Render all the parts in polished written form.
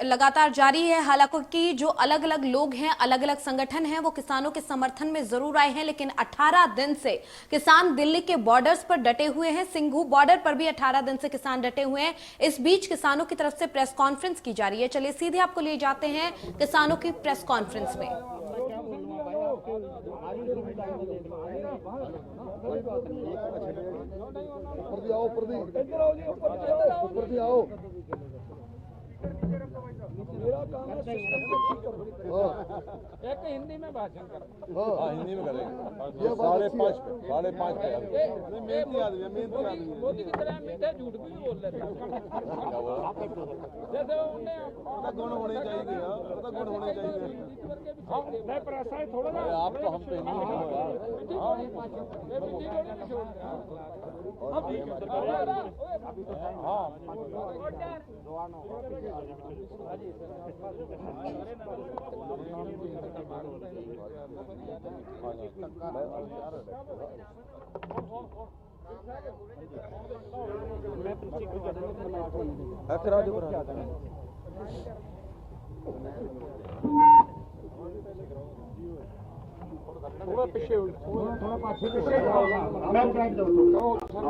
लगातार जारी है। हालांकि जो अलग अलग लोग हैं, अलग अलग संगठन हैं, वो किसानों के समर्थन में जरूर आए हैं, लेकिन 18 दिन से किसान दिल्ली के बॉर्डर्स पर डटे हुए हैं। सिंघू बॉर्डर पर भी 18 दिन से किसान डटे हुए हैं। इस बीच किसानों की तरफ से प्रेस कॉन्फ्रेंस की जा रही है। चलिए सीधे आपको ले जाते हैं किसानों की प्रेस कॉन्फ्रेंस में। मेरा काम है एक हिंदी में भाषण कर। हिंदी में करेंगे 5:30 पे मेहनती आदमी मोदी की तरह मीठा झूठ भी बोल रहे जैसे गुण होने चाहिए, गुण होने चाहिए। मैं प्रसा थोड़ा ना आप तो हम तो हिंदी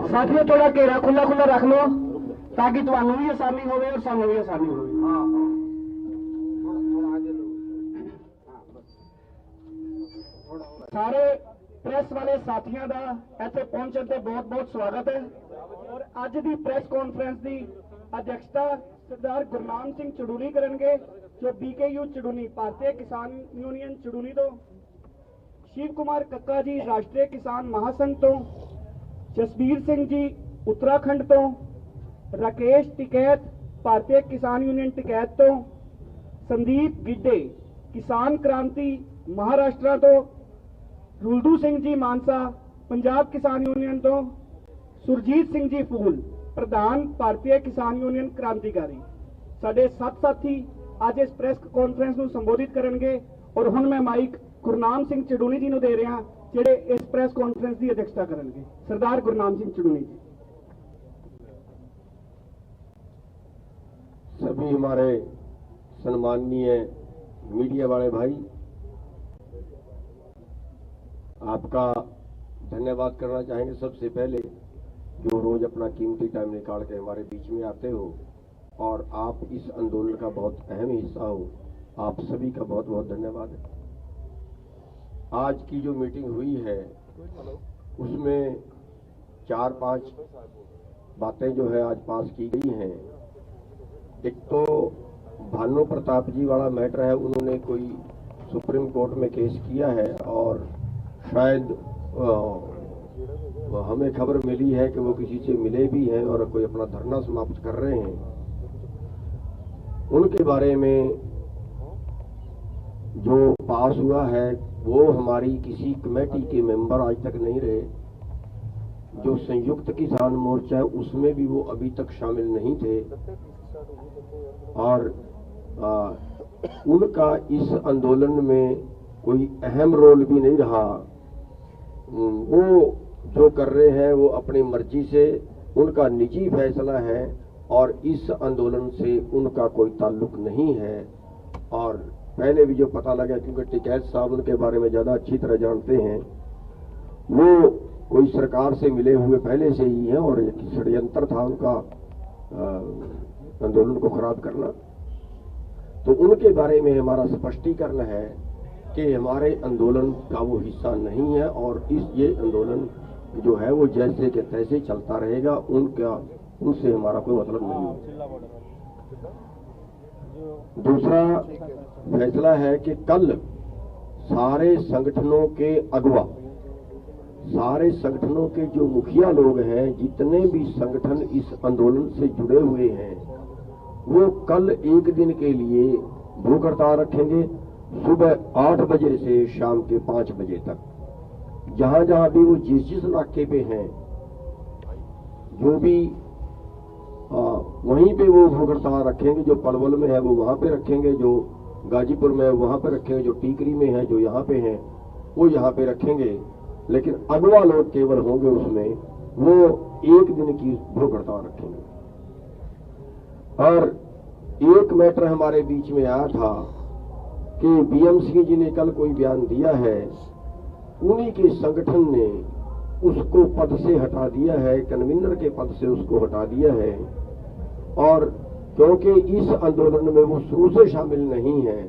साथियों थोड़ा घेरा खुला खुला रख लो ताकि ਤੁਹਾਨੂੰ भी आसानी हो और सानू भी आसानी हो। सारे प्रेस वाले साथियों का ਇੱਥੇ ਪਹੁੰਚਣ ਤੇ बहुत बहुत स्वागत है। और ਅੱਜ ਦੀ प्रेस कॉन्फ्रेंस की अध्यक्षता सरदार गुरनाम सिंह चड़ूनी करेंगे, जो BKU चड़ूनी भारतीय किसान यूनियन चड़ूनी तो, शिव कुमार कक्का जी राष्ट्रीय किसान महासंघ तो, जसबीर सिंह जी उत्तराखंड तो, राकेश टिकैत भारतीय किसान यूनियन टिकैत तो, संदीप गिड्डे किसान क्रांति महाराष्ट्र तो, रुलदू सिंह जी मानसा पंजाब किसान यूनियन तो, सुरजीत सिंह जी फूल प्रधान भारतीय किसान यूनियन क्रांतिकारी। साडे 7 साथी आज इस प्रेस कॉन्फ्रेंस को संबोधित करेंगे। और हुण मैं माइक गुरनाम सिंह चड़ूनी जी को दे रहा, जेडे इस प्रेस कॉन्फ्रेंस की अध्यक्षता करेंगे। सरदार गुरनाम सिंह चड़ूनी जी। सभी हमारे सम्माननीय मीडिया वाले भाई, आपका धन्यवाद करना चाहेंगे सबसे पहले, जो रोज अपना कीमती टाइम निकाल के हमारे बीच में आते हो और आप इस आंदोलन का बहुत अहम हिस्सा हो। आप सभी का बहुत बहुत धन्यवाद है। आज की जो मीटिंग हुई है उसमें 4-5 बातें जो है आज पास की गई हैं। एक तो भानु प्रताप जी वाला मैटर है, उन्होंने कोई सुप्रीम कोर्ट में केस किया है और शायद हमें खबर मिली है कि वो किसी से मिले भी हैं और कोई अपना धरना समाप्त कर रहे हैं। उनके बारे में जो पास हुआ है वो हमारी किसी कमेटी के मेंबर आज तक नहीं रहे। जो संयुक्त किसान मोर्चा है उसमें भी वो अभी तक शामिल नहीं थे और उनका इस आंदोलन में कोई अहम रोल भी नहीं रहा। वो जो कर रहे हैं वो अपनी मर्जी से, उनका निजी फैसला है और इस आंदोलन से उनका कोई ताल्लुक नहीं है। और पहले भी जो पता लगा, क्योंकि टिकैत साहब उनके बारे में ज़्यादा अच्छी तरह जानते हैं, वो कोई सरकार से मिले हुए पहले से ही हैं और एक षड्यंत्र था उनका आंदोलन को खराब करना। तो उनके बारे में हमारा स्पष्टीकरण है कि हमारे आंदोलन का वो हिस्सा नहीं है और ये आंदोलन जो है वो जैसे के तैसे चलता रहेगा, उनसे हमारा कोई मतलब नहीं है। दूसरा फैसला है कि कल सारे संगठनों के अगवा, सारे संगठनों के जो मुखिया लोग हैं, जितने भी संगठन इस आंदोलन से जुड़े हुए हैं, वो कल एक दिन के लिए भूख हड़ताल रखेंगे, सुबह 8 बजे से शाम के 5 बजे तक। जहां जहां भी वो जिस इलाके पे हैं, जो भी वहीं पे वो भूख हड़ताल रखेंगे। जो पलवल में है वो वहां पे रखेंगे, जो गाजीपुर में है वहां पे रखेंगे, जो टीकरी में है, जो यहाँ पे हैं वो यहाँ पे रखेंगे। लेकिन अगवा लोग केवल होंगे उसमें, वो एक दिन की भूख हड़ताल रखेंगे। और एक मैटर हमारे बीच में आया था कि बीएम सिंह जी ने कल कोई बयान दिया है, उन्हीं के संगठन ने उसको पद से हटा दिया है, कन्वीनर के पद से उसको हटा दिया है। और क्योंकि इस आंदोलन में वो शुरू से शामिल नहीं है,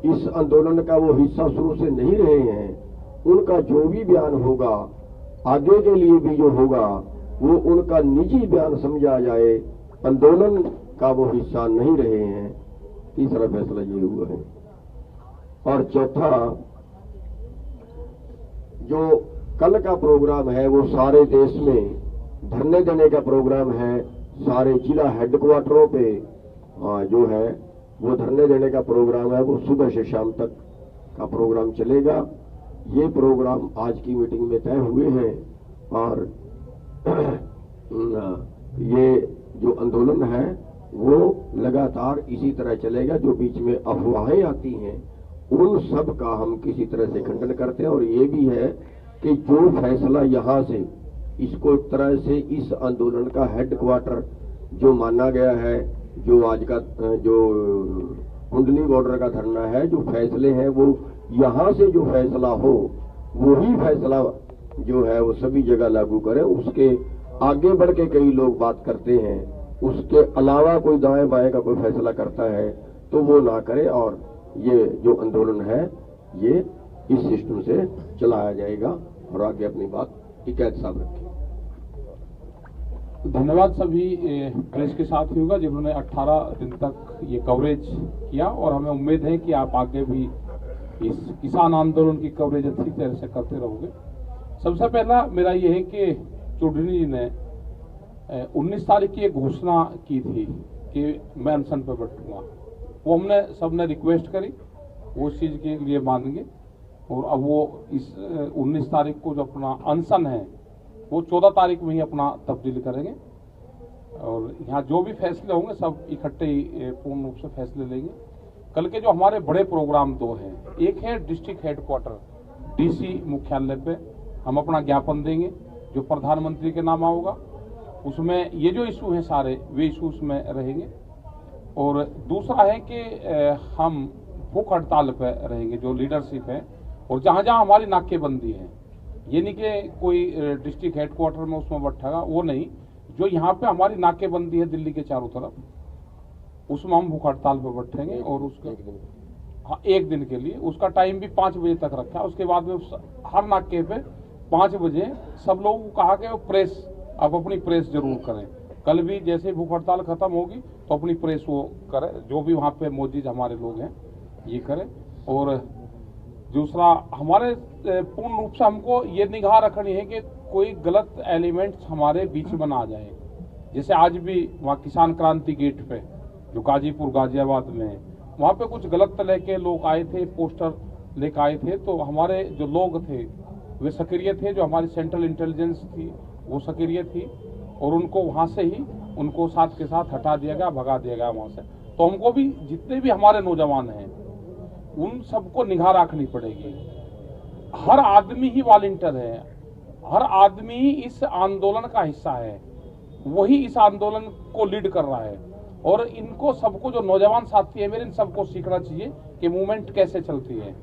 इस आंदोलन का वो हिस्सा शुरू से नहीं रहे हैं, उनका जो भी बयान होगा आगे के लिए भी जो होगा वो उनका निजी बयान समझा जाए, आंदोलन का वो हिस्सा नहीं रहे हैं। तीसरा फैसला ये हुआ है। और चौथा, जो कल का प्रोग्राम है वो सारे देश में धरने देने का प्रोग्राम है। सारे जिला हेडक्वार्टरों पे जो है वो धरने देने का प्रोग्राम है, वो सुबह से शाम तक का प्रोग्राम चलेगा। ये प्रोग्राम आज की मीटिंग में तय हुए हैं और ये जो आंदोलन है वो लगातार इसी तरह चलेगा। जो बीच में अफवाहें आती हैं उन सब का हम किसी तरह से खंडन करते हैं। और ये भी है कि जो फैसला यहाँ से इसको एक तरह से इस आंदोलन का हेडक्वार्टर जो माना गया है, जो आज का जो कुंडली बॉर्डर का धरना है, जो फैसले हैं वो यहाँ से जो फैसला हो वही फैसला जो है वो सभी जगह लागू करें। उसके आगे बढ़ के कई लोग बात करते हैं, उसके अलावा कोई दाएं बाएं का कोई फैसला करता है तो वो ना करे। और ये जो आंदोलन है ये इस सिस्टम से चलाया जाएगा। और आगे अपनी बात टिकैत साहब रखें। धन्यवाद सभी प्रेस के साथियों का जिन्होंने 18 दिन तक ये कवरेज किया, और हमें उम्मीद है कि आप आगे भी इस किसान आंदोलन की कवरेज अच्छी तरह से करते रहोगे। सबसे पहला मेरा ये है कि चौधरी जी ने 19 तारीख की एक घोषणा की थी कि मैं अनशन पर बैठूंगा। वो हमने सबने रिक्वेस्ट करी, वो उस चीज के लिए मानेंगे। और अब वो इस 19 तारीख को जो अपना अनशन है वो 14 तारीख में ही अपना तब्दील करेंगे। और यहाँ जो भी फैसले होंगे सब इकट्ठे ही पूर्ण रूप से फैसले लेंगे। कल के जो हमारे बड़े प्रोग्राम दो हैं, एक है डिस्ट्रिक्ट हेडक्वार्टर डीसी मुख्यालय पे हम अपना ज्ञापन देंगे जो प्रधानमंत्री के नाम होगा। उसमें ये जो इशू हैं सारे वे इशू उसमें रहेंगे। और दूसरा है कि हम भूख हड़ताल पर रहेंगे, जो लीडरशिप है, और जहाँ जहाँ हमारी नाकेबंदी है, ये नहीं कि कोई डिस्ट्रिक्ट हेडक्वार्टर में उसमें बैठेगा, वो नहीं, जो यहाँ पे हमारी नाकेबंदी है दिल्ली के चारों तरफ, उसमें हम भूख हड़ताल पर बैठेंगे। और उसका हाँ, एक दिन के लिए उसका टाइम भी 5 बजे तक रखा है। उसके बाद में हर नाके पे 5 बजे सब लोगों को कहा कि प्रेस अब अपनी प्रेस जरूर करें। कल भी जैसे भूख हड़ताल खत्म होगी तो अपनी प्रेस वो करें, जो भी वहाँ पे मौजूद हमारे लोग हैं ये करें। और दूसरा, हमारे पूर्ण रूप से हमको ये निगाह रखनी है कि कोई गलत एलिमेंट्स हमारे बीच में ना आ जाए। जैसे आज भी वहाँ किसान क्रांति गेट पे जो गाजीपुर गाजियाबाद में है, वहाँ पे कुछ गलत तरह के लोग आए थे, पोस्टर लेकर आए थे। तो हमारे जो लोग थे वे सक्रिय थे, जो हमारी सेंट्रल इंटेलिजेंस थी वो सक्रिय थी, और उनको वहाँ से ही उनको साथ के साथ हटा दिया गया, भगा दिया गया वहाँ से। तो हमको भी जितने भी हमारे नौजवान हैं उन सबको निगाह रखनी पड़ेगी। हर आदमी ही वॉलंटियर है, हर आदमी ही इस आंदोलन का हिस्सा है, वही इस आंदोलन को लीड कर रहा है। और इनको सबको, जो नौजवान साथी है मेरे, इन सबको सीखना चाहिए कि मूवमेंट कैसे चलती है।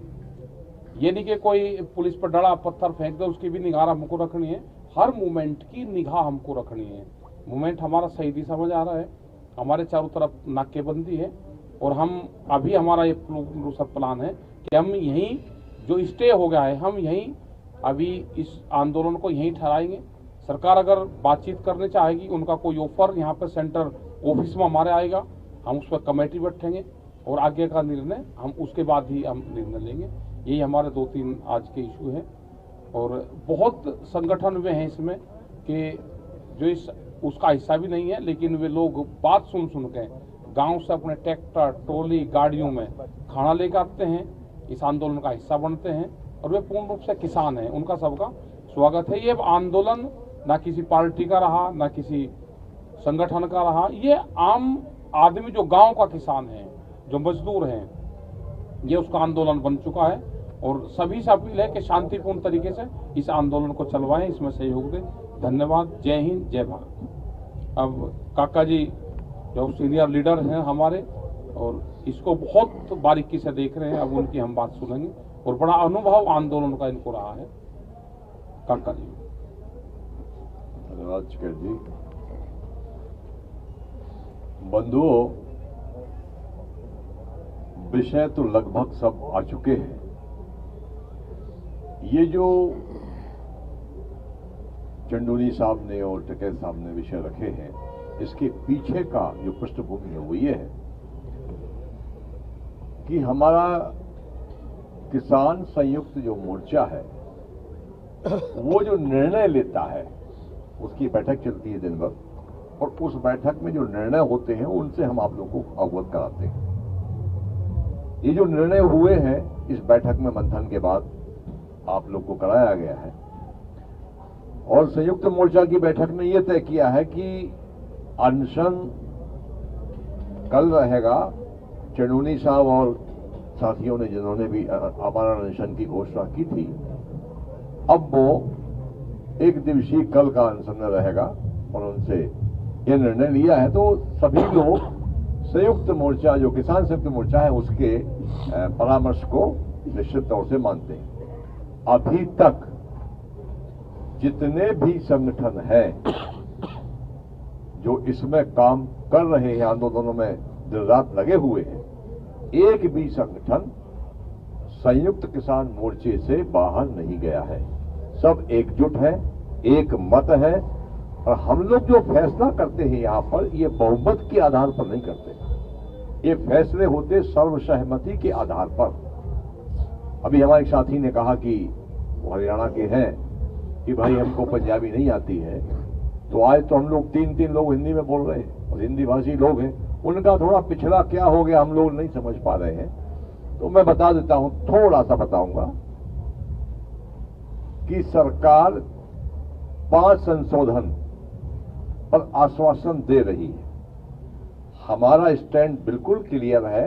ये नहीं कि कोई पुलिस पर डरा पत्थर फेंक दे, उसकी भी निगाह हमको रखनी है। हर मूवमेंट की निगाह हमको रखनी है। मूवमेंट हमारा सही दिशा में जा रहा है, हमारे चारों तरफ नाकेबंदी है, और हम अभी हमारा ये सब प्लान है कि हम यहीं जो स्टे हो गया है, हम यहीं अभी इस आंदोलन को यहीं ठहराएंगे। सरकार अगर बातचीत करने चाहेगी, उनका कोई ऑफर यहाँ पर सेंटर ऑफिस में हमारे आएगा, हम उस पर कमेटी बैठेंगे और आगे का निर्णय हम उसके बाद ही हम निर्णय लेंगे। यही हमारे 2-3 आज के इशू हैं। और बहुत संगठन वे हैं इसमें कि जो इस उसका हिस्सा भी नहीं है, लेकिन वे लोग बात सुन के गांव से अपने ट्रैक्टर ट्रॉली गाड़ियों में खाना लेकर आते हैं, इस आंदोलन का हिस्सा बनते हैं, और वे पूर्ण रूप से किसान हैं। उनका सबका स्वागत है। ये आंदोलन ना किसी पार्टी का रहा, ना किसी संगठन का रहा, ये आम आदमी जो गांव का किसान है, जो मजदूर हैं, ये उसका आंदोलन बन चुका है। और सभी से अपील है कि शांतिपूर्ण तरीके से इस आंदोलन को चलवाएं, इसमें सहयोग दें। धन्यवाद। जय हिंद, जय भारत। अब काका जी जो सीनियर लीडर हैं हमारे, और इसको बहुत बारीकी से देख रहे हैं। अब उनकी हम बात सुनेंगे, और बड़ा अनुभव आंदोलन का इनको रहा है। काका जी। धन्यवाद चिकर जी। बंधुओं, विषय तो लगभग सब आ चुके हैं। ये जो चंदोली साहब ने और टिकैत साहब ने विषय रखे हैं, इसके पीछे का जो पृष्ठभूमि है वो ये है कि हमारा किसान संयुक्त जो मोर्चा है वो जो निर्णय लेता है उसकी बैठक चलती है दिन भर, और उस बैठक में जो निर्णय होते हैं उनसे हम आप लोगों को अवगत कराते हैं। ये जो निर्णय हुए हैं इस बैठक में मंथन के बाद आप लोग को कराया गया है, और संयुक्त मोर्चा की बैठक में यह तय किया है कि अनशन कल रहेगा। चंदोली साहब और साथियों ने जिन्होंने भी आमरण अनशन की घोषणा की थी, अब वो एक दिवसीय कल का अनशन रहेगा, और उनसे यह निर्णय लिया है। तो सभी लोग संयुक्त मोर्चा, जो किसान संयुक्त मोर्चा है, उसके परामर्श को निश्चित तौर से मानते हैं। अभी तक जितने भी संगठन हैं जो इसमें काम कर रहे हैं, आंदोलनों में दिन रात लगे हुए हैं, एक भी संगठन संयुक्त किसान मोर्चे से बाहर नहीं गया है। सब एकजुट है, एक मत है, और हम लोग जो फैसला करते हैं यहां पर, ये बहुमत के आधार पर नहीं करते। ये फैसले होते सर्वसहमति के आधार पर। अभी हमारे साथी ने कहा कि वो हरियाणा के हैं कि भाई हमको पंजाबी नहीं आती है, तो आज तो हम लोग तीन लोग हिंदी में बोल रहे हैं, और हिंदी भाषी लोग हैं। उनका थोड़ा पिछड़ा क्या हो गया हम लोग नहीं समझ पा रहे हैं, तो मैं बता देता हूं, थोड़ा सा बताऊंगा कि सरकार 5 संशोधन पर आश्वासन दे रही है। हमारा स्टैंड बिल्कुल क्लियर है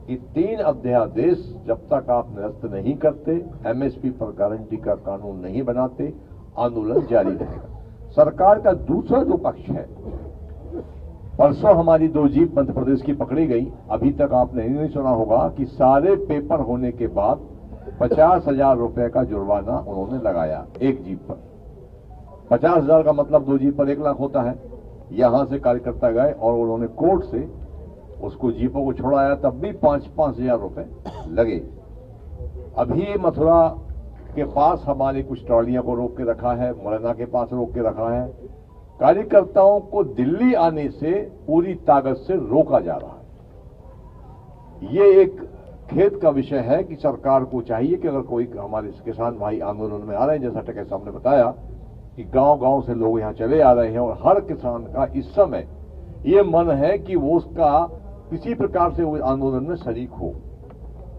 कि 3 अध्यादेश जब तक आप निरस्त नहीं करते, एमएसपी पर गारंटी का कानून नहीं बनाते, आंदोलन जारी रहेगा। सरकार का दूसरा जो पक्ष है, परसों हमारी 2 जीप मध्य प्रदेश की पकड़ी गई। अभी तक आपने नहीं सुना होगा कि सारे पेपर होने के बाद 50,000 रुपए का जुर्माना उन्होंने लगाया एक जीप पर। 50,000 का मतलब 2 जीप पर 1 लाख होता है। यहां से कार्यकर्ता गए और उन्होंने कोर्ट से उसको जीपों को छोड़ाया, तब भी 5,000 रुपए लगे। अभी मथुरा के पास हमारी कुछ ट्रॉलियों को रोक के रखा है, मुरैना के पास रोक के रखा है। कार्यकर्ताओं को दिल्ली आने से पूरी ताकत से रोका जा रहा है। ये एक खेद का विषय है कि सरकार को चाहिए कि अगर कोई हमारे किसान भाई आंदोलन में आ रहे हैं, जैसा टिकैत साहब ने बताया कि गांव-गांव से लोग यहां चले आ रहे हैं, और हर किसान का इस समय ये मन है कि वो उसका किसी प्रकार से वो आंदोलन में शरीक हो।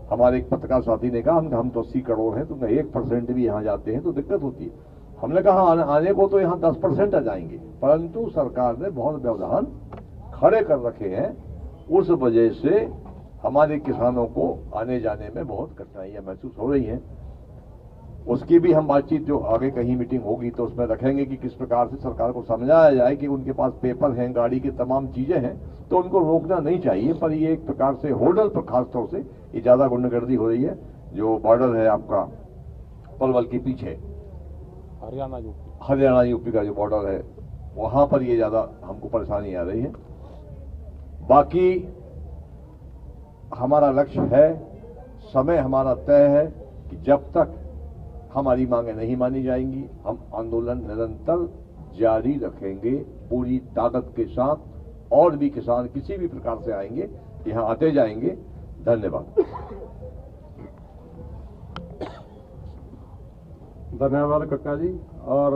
हमारे एक पत्रकार साथी ने कहा हम तो 80 करोड़ हैं, तो 1% भी यहां जाते हैं तो दिक्कत होती है। हमने कहा आने को तो यहां 10% आ जाएंगे, परंतु सरकार ने बहुत व्यवधान खड़े कर रखे हैं। उस वजह से हमारे किसानों को आने जाने में बहुत कठिनाइयां महसूस हो रही हैं। उसकी भी हम बातचीत, जो आगे कहीं मीटिंग होगी तो उसमें रखेंगे कि किस प्रकार से सरकार को समझाया जाए कि उनके पास पेपर हैं, गाड़ी की तमाम चीजें हैं, तो उनको रोकना नहीं चाहिए। पर ये एक प्रकार से होटल पर खासतौर से ये ज्यादा गुंडागर्दी हो रही है। जो बॉर्डर है आपका पलवल के पीछे, हरियाणा यूपी का जो बॉर्डर है, वहां पर ये ज्यादा हमको परेशानी आ रही है। बाकी हमारा लक्ष्य है, समय हमारा तय है कि जब तक हमारी मांगें नहीं मानी जाएंगी, हम आंदोलन निरंतर जारी रखेंगे पूरी ताकत के साथ। और भी किसान किसी भी प्रकार से आएंगे, यहां आते जाएंगे। धन्यवाद। धन्यवाद कक्का जी, और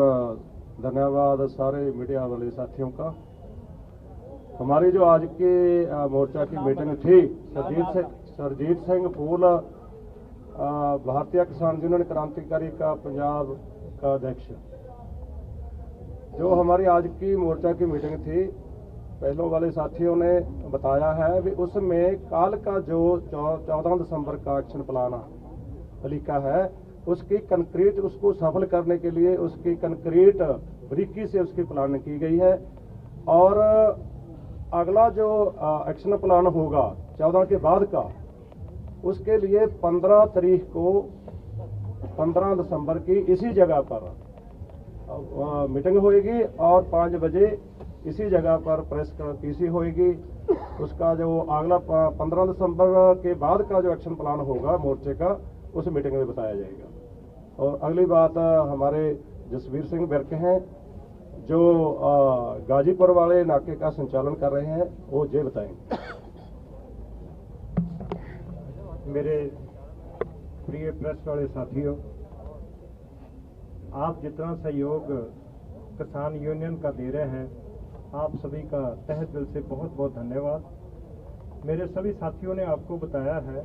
धन्यवाद सारे मीडिया वाले साथियों का। हमारी जो आज के मोर्चा की मीटिंग थी, सरजीत सिंह फूल भारतीय किसान यूनियन क्रांतिकारी का पंजाब का अध्यक्ष, जो हमारी आज की मोर्चा की मीटिंग थी, पहलों वाले साथियों ने बताया है भी उसमें काल का जो 14 दिसंबर का एक्शन प्लान लिखा है, उसकी कंक्रीट, उसको सफल करने के लिए उसकी कंक्रीट बारीकी से उसकी प्लानिंग की गई है। और अगला जो एक्शन प्लान होगा 14 के बाद का, उसके लिए 15 तारीख को 15 दिसंबर की इसी जगह पर मीटिंग होएगी और 5 बजे इसी जगह पर प्रेस पीसी होएगी। उसका जो अगला 15 दिसंबर के बाद का जो एक्शन प्लान होगा मोर्चे का, उस मीटिंग में बताया जाएगा। और अगली बात हमारे जसवीर सिंह विर्क हैं जो गाजीपुर वाले नाके का संचालन कर रहे हैं, वो ये बताएंगे। मेरे प्रिय प्रेस वाले साथियों, आप जितना सहयोग किसान यूनियन का दे रहे हैं, आप सभी का तहे दिल से बहुत बहुत धन्यवाद। मेरे सभी साथियों ने आपको बताया है,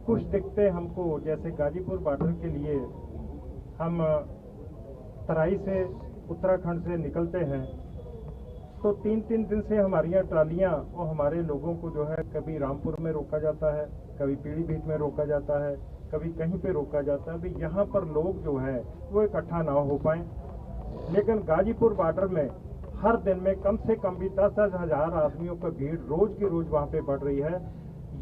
कुछ दिक्कतें हमको, जैसे गाजीपुर बॉर्डर के लिए हम तराई से उत्तराखंड से निकलते हैं तो 3-3 दिन से हमारी ट्रालियां और हमारे लोगों को जो है कभी रामपुर में रोका जाता है, कभी पीलीभीत में रोका जाता है, कभी कहीं पे रोका जाता है। अभी यहाँ पर लोग जो है वो इकट्ठा ना हो पाए, लेकिन गाजीपुर बॉर्डर में हर दिन में कम से कम भी 10-10 हजार आदमियों का भीड़ रोज की रोज वहाँ पे बढ़ रही है।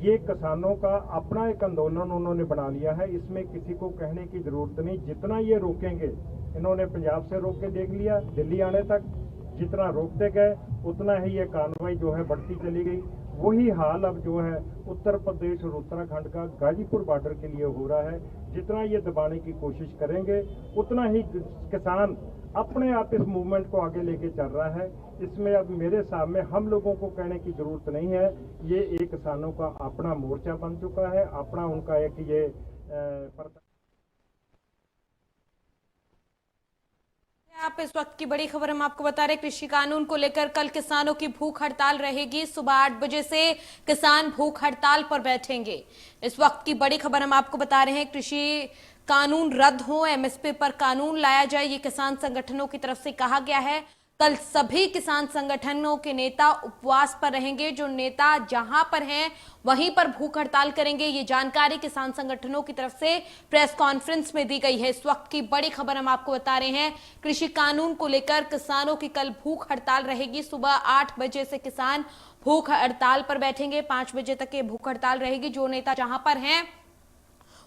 ये किसानों का अपना एक आंदोलन उन्होंने बना लिया है, इसमें किसी को कहने की जरूरत नहीं। जितना ये रोकेंगे, इन्होंने पंजाब से रोक के देख लिया, दिल्ली आने तक जितना रोकते गए उतना ही ये कार्रवाई जो है बढ़ती चली गई। वही हाल अब जो है उत्तर प्रदेश और उत्तराखंड का गाजीपुर बॉर्डर के लिए हो रहा है। जितना ये दबाने की कोशिश करेंगे उतना ही किसान अपने आप इस मूवमेंट को आगे लेके चल रहा है। इसमें अब मेरे सामने हम लोगों को कहने की जरूरत नहीं है, ये एक किसानों का अपना मोर्चा बन चुका है, अपना उनका एक ये आप इस वक्त की बड़ी खबर हम आपको बता रहे हैं, कृषि कानून को लेकर कल किसानों की भूख हड़ताल रहेगी। सुबह 8 बजे से किसान भूख हड़ताल पर बैठेंगे। इस वक्त की बड़ी खबर हम आपको बता रहे हैं, कृषि कानून रद्द हो, एमएसपी पर कानून लाया जाए, ये किसान संगठनों की तरफ से कहा गया है। कल सभी किसान संगठनों के नेता उपवास पर रहेंगे। जो नेता जहां पर हैं वहीं पर भूख हड़ताल करेंगे। ये जानकारी किसान संगठनों की तरफ से प्रेस कॉन्फ्रेंस में दी गई है। इस वक्त की बड़ी खबर हम आपको बता रहे हैं, कृषि कानून को लेकर किसानों की कल भूख हड़ताल रहेगी। सुबह 8 बजे से किसान भूख हड़ताल पर बैठेंगे, 5 बजे तक ये भूख हड़ताल रहेगी। जो नेता जहां पर हैं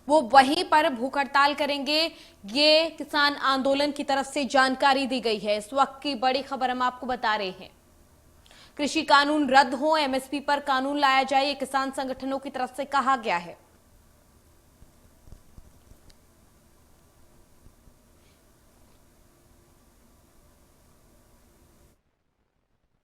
वो वहीं पर भूख हड़ताल करेंगे, ये किसान आंदोलन की तरफ से जानकारी दी गई है। इस वक्त की बड़ी खबर हम आपको बता रहे हैं, कृषि कानून रद्द हो, एमएसपी पर कानून लाया जाए, ये किसान संगठनों की तरफ से कहा गया है।